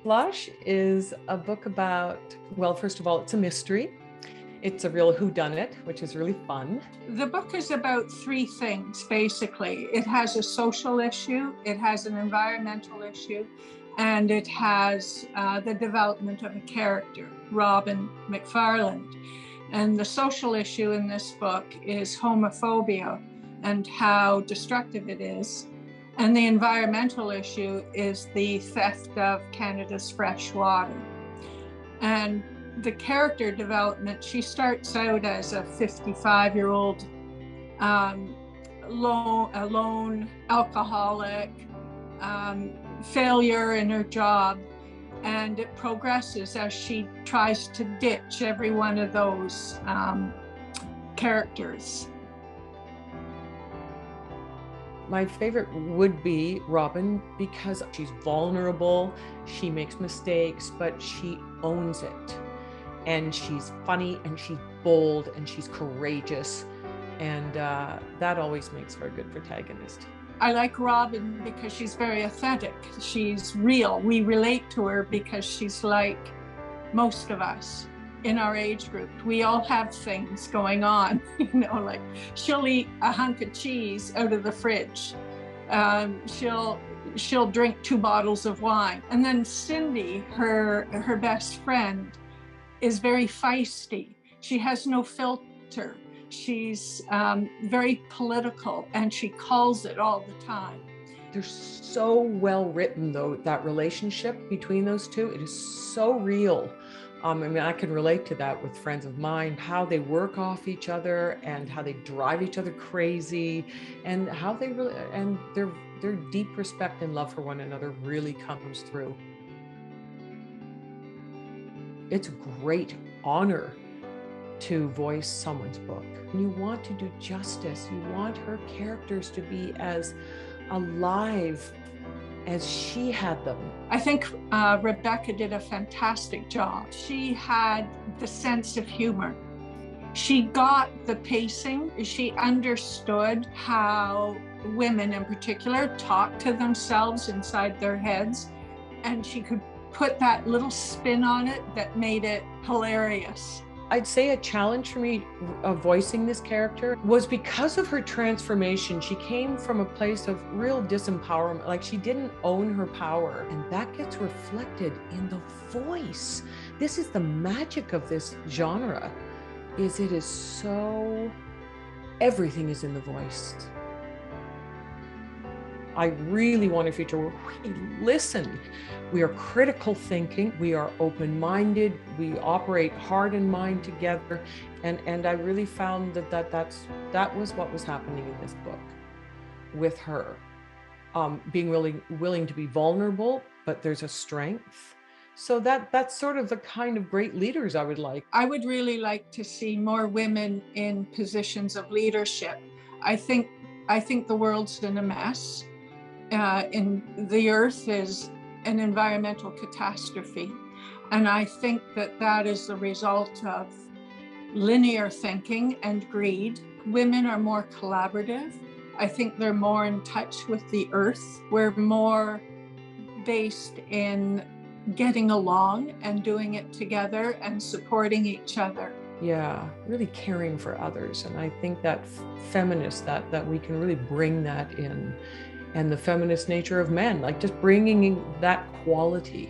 Blush is a book about, well, first of all, it's a mystery. It's a real whodunit, which is really fun. The book is about three things, basically. It has a social issue, it has an environmental issue, and it has the development of a character, Robin MacFarland. And the social issue in this book is homophobia and how destructive it is. And the environmental issue is the theft of Canada's fresh water. And the character development, she starts out as a 55-year-old lone alcoholic, failure in her job, and it progresses as she tries to ditch every one of those characters. My favorite would be Robin because she's vulnerable, she makes mistakes, but she owns it. And she's funny and she's bold and she's courageous. And that always makes for a good protagonist. I like Robin because she's very authentic. She's real. We relate to her because she's like most of us in our age group. We all have things going on, like she'll eat a hunk of cheese out of the fridge. She'll drink 2 bottles of wine. And then Cindy, her best friend, is very feisty. She has no filter. She's very political and she calls it all the time. They're so well written, though, that relationship between those two. It is so real. I can relate to that with friends of mine, how they work off each other and how they drive each other crazy, and how they really, and their deep respect and love for one another really comes through. It's a great honor to voice someone's book. You want to do justice. You want her characters to be as alive as she had them. I think Rebecca did a fantastic job. She had the sense of humor. She got the pacing. She understood how women in particular talk to themselves inside their heads, and she could put that little spin on it that made it hilarious. I'd say a challenge for me of voicing this character was because of her transformation. She came from a place of real disempowerment, like she didn't own her power, and that gets reflected in the voice. This is the magic of this genre, is it is so, everything is in the voice. I really want a future where we listen. We are critical thinking, we are open-minded, we operate heart and mind together. And I really found that was what was happening in this book with her. Being really willing to be vulnerable, but there's a strength. So that's sort of the kind of great leaders I would like. I would really like to see more women in positions of leadership. I think the world's in a mess. The earth is an environmental catastrophe. And I think that is the result of linear thinking and greed. Women are more collaborative. I think they're more in touch with the earth. We're more based in getting along and doing it together and supporting each other. Yeah, really caring for others. And I think that feminist, that we can really bring that in. And the feminist nature of men, like just bringing that quality